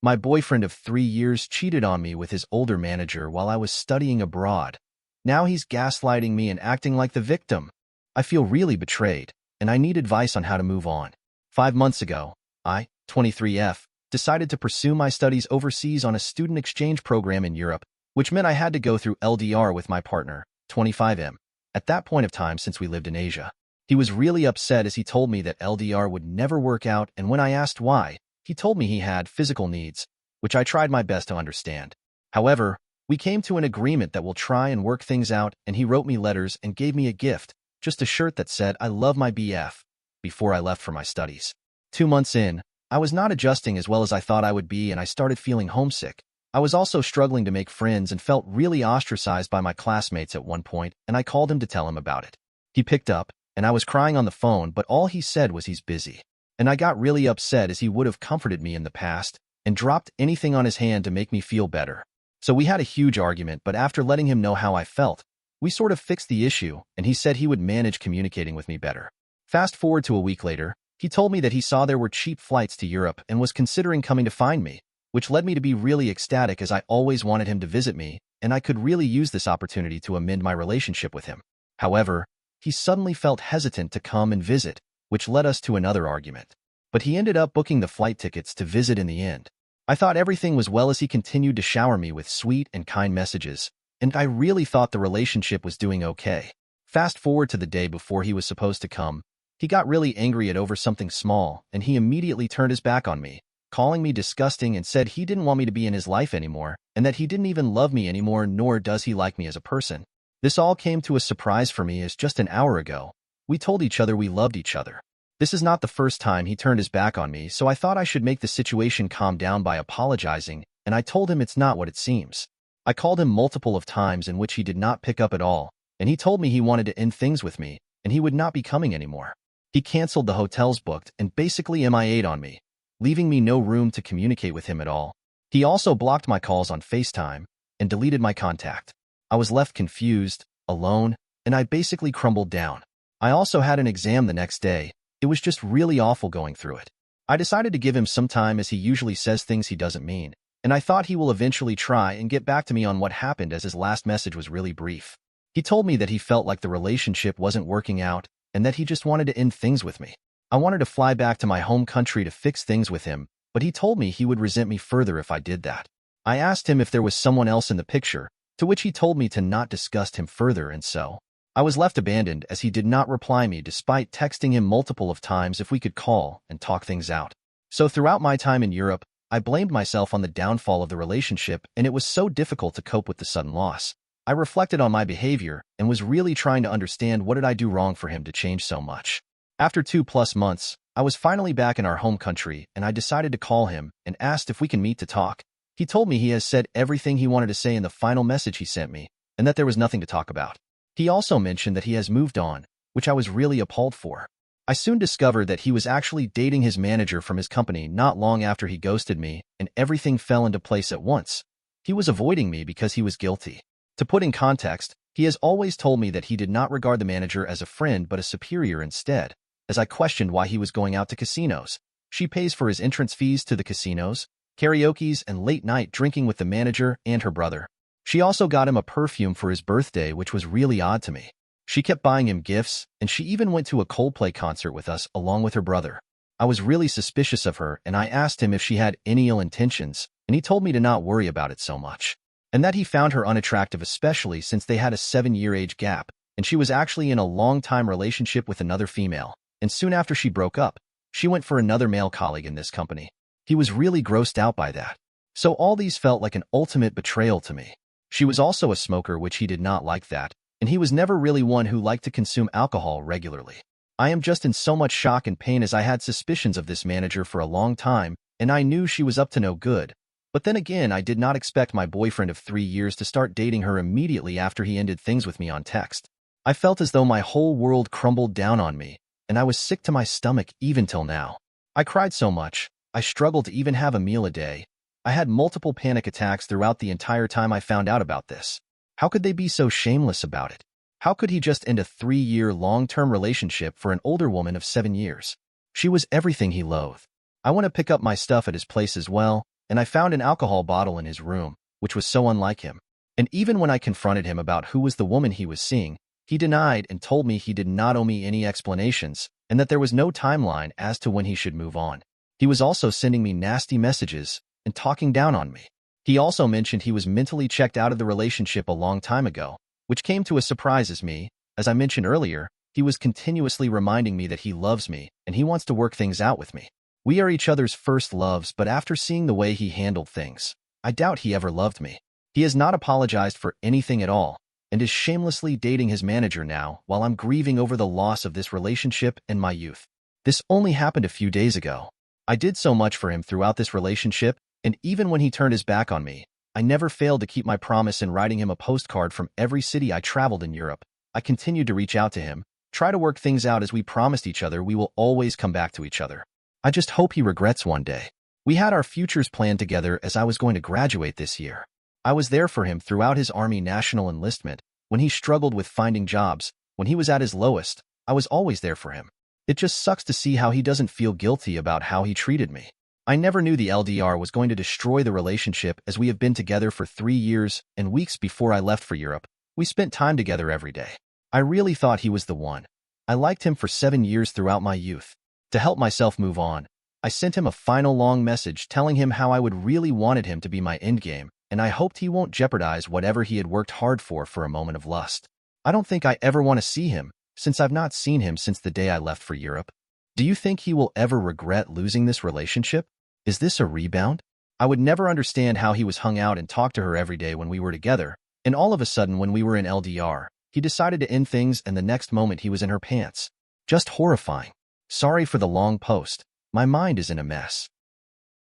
My boyfriend of 3 years cheated on me with his older manager while I was studying abroad. Now he's gaslighting me and acting like the victim. I feel really betrayed, and I need advice on how to move on. 5 months ago, I, 23F, decided to pursue my studies overseas on a student exchange program in Europe, which meant I had to go through LDR with my partner, 25M. At that point of time, since we lived in Asia, he was really upset as he told me that LDR would never work out, and when I asked why, he told me he had physical needs, which I tried my best to understand. However, we came to an agreement that we'll try and work things out, and he wrote me letters and gave me a gift, just a shirt that said, "I love my BF," before I left for my studies. 2 months in, I was not adjusting as well as I thought I would be, and I started feeling homesick. I was also struggling to make friends and felt really ostracized by my classmates at one point, and I called him to tell him about it. He picked up, and I was crying on the phone, but all he said was he's busy. And I got really upset as he would have comforted me in the past and dropped anything on his hand to make me feel better. So we had a huge argument, but after letting him know how I felt, we sort of fixed the issue, and he said he would manage communicating with me better. Fast forward to a week later, he told me that he saw there were cheap flights to Europe and was considering coming to find me, which led me to be really ecstatic as I always wanted him to visit me, and I could really use this opportunity to amend my relationship with him. However, he suddenly felt hesitant to come and visit, which led us to another argument. But he ended up booking the flight tickets to visit in the end. I thought everything was well as he continued to shower me with sweet and kind messages, and I really thought the relationship was doing okay. Fast forward to the day before he was supposed to come. He got really angry at over something small, and he immediately turned his back on me, calling me disgusting and said he didn't want me to be in his life anymore, and that he didn't even love me anymore, nor does he like me as a person. This all came to a surprise for me as just an hour ago, we told each other we loved each other. This is not the first time he turned his back on me, so I thought I should make the situation calm down by apologizing, and I told him it's not what it seems. I called him multiple of times in which he did not pick up at all, and he told me he wanted to end things with me, and he would not be coming anymore. He canceled the hotels booked and basically MIA'd on me, leaving me no room to communicate with him at all. He also blocked my calls on FaceTime and deleted my contact. I was left confused, alone, and I basically crumbled down. I also had an exam the next day. It was just really awful going through it. I decided to give him some time as he usually says things he doesn't mean, and I thought he will eventually try and get back to me on what happened as his last message was really brief. He told me that he felt like the relationship wasn't working out and that he just wanted to end things with me. I wanted to fly back to my home country to fix things with him, but he told me he would resent me further if I did that. I asked him if there was someone else in the picture, to which he told me to not discuss him further, and so I was left abandoned as he did not reply me despite texting him multiple of times if we could call and talk things out. So throughout my time in Europe, I blamed myself on the downfall of the relationship, and it was so difficult to cope with the sudden loss. I reflected on my behavior and was really trying to understand what did I do wrong for him to change so much. After 2+ months, I was finally back in our home country, and I decided to call him and asked if we can meet to talk. He told me he has said everything he wanted to say in the final message he sent me, and that there was nothing to talk about. He also mentioned that he has moved on, which I was really appalled for. I soon discovered that he was actually dating his manager from his company not long after he ghosted me, and everything fell into place at once. He was avoiding me because he was guilty. To put in context, he has always told me that he did not regard the manager as a friend but a superior instead. As I questioned why he was going out to casinos, she pays for his entrance fees to the casinos, karaokes, and late-night drinking with the manager and her brother. She also got him a perfume for his birthday, which was really odd to me. She kept buying him gifts, and she even went to a Coldplay concert with us along with her brother. I was really suspicious of her, and I asked him if she had any ill intentions, and he told me to not worry about it so much, and that he found her unattractive, especially since they had a 7-year age gap, and she was actually in a long-time relationship with another female, and soon after she broke up, she went for another male colleague in this company. He was really grossed out by that. So all these felt like an ultimate betrayal to me. She was also a smoker, which he did not like that, and he was never really one who liked to consume alcohol regularly. I am just in so much shock and pain as I had suspicions of this manager for a long time, and I knew she was up to no good. But then again, I did not expect my boyfriend of 3 years to start dating her immediately after he ended things with me on text. I felt as though my whole world crumbled down on me, and I was sick to my stomach even till now. I cried so much, I struggled to even have a meal a day. I had multiple panic attacks throughout the entire time I found out about this. How could they be so shameless about it? How could he just end a 3-year long-term relationship for an older woman of 7 years? She was everything he loathed. I want to pick up my stuff at his place as well, and I found an alcohol bottle in his room, which was so unlike him. And even when I confronted him about who was the woman he was seeing, he denied and told me he did not owe me any explanations and that there was no timeline as to when he should move on. He was also sending me nasty messages and talking down on me. He also mentioned he was mentally checked out of the relationship a long time ago, which came to a surprise as me. As I mentioned earlier, he was continuously reminding me that he loves me and he wants to work things out with me. We are each other's first loves, but after seeing the way he handled things, I doubt he ever loved me. He has not apologized for anything at all and is shamelessly dating his manager now while I'm grieving over the loss of this relationship and my youth. This only happened a few days ago. I did so much for him throughout this relationship, and even when he turned his back on me, I never failed to keep my promise in writing him a postcard from every city I traveled in Europe. I continued to reach out to him, try to work things out as we promised each other we will always come back to each other. I just hope he regrets one day. We had our futures planned together as I was going to graduate this year. I was there for him throughout his Army National enlistment, when he struggled with finding jobs, when he was at his lowest. I was always there for him. It just sucks to see how he doesn't feel guilty about how he treated me. I never knew the LDR was going to destroy the relationship, as we have been together for 3 years and weeks before I left for Europe. We spent time together every day. I really thought he was the one. I liked him for 7 years throughout my youth. To help myself move on, I sent him a final long message telling him how I would really wanted him to be my endgame, and I hoped he won't jeopardize whatever he had worked hard for a moment of lust. I don't think I ever want to see him, since I've not seen him since the day I left for Europe. Do you think he will ever regret losing this relationship? Is this a rebound? I would never understand how he was hung out and talked to her every day when we were together, and all of a sudden when we were in LDR, he decided to end things and the next moment he was in her pants. Just horrifying. Sorry for the long post. My mind is in a mess.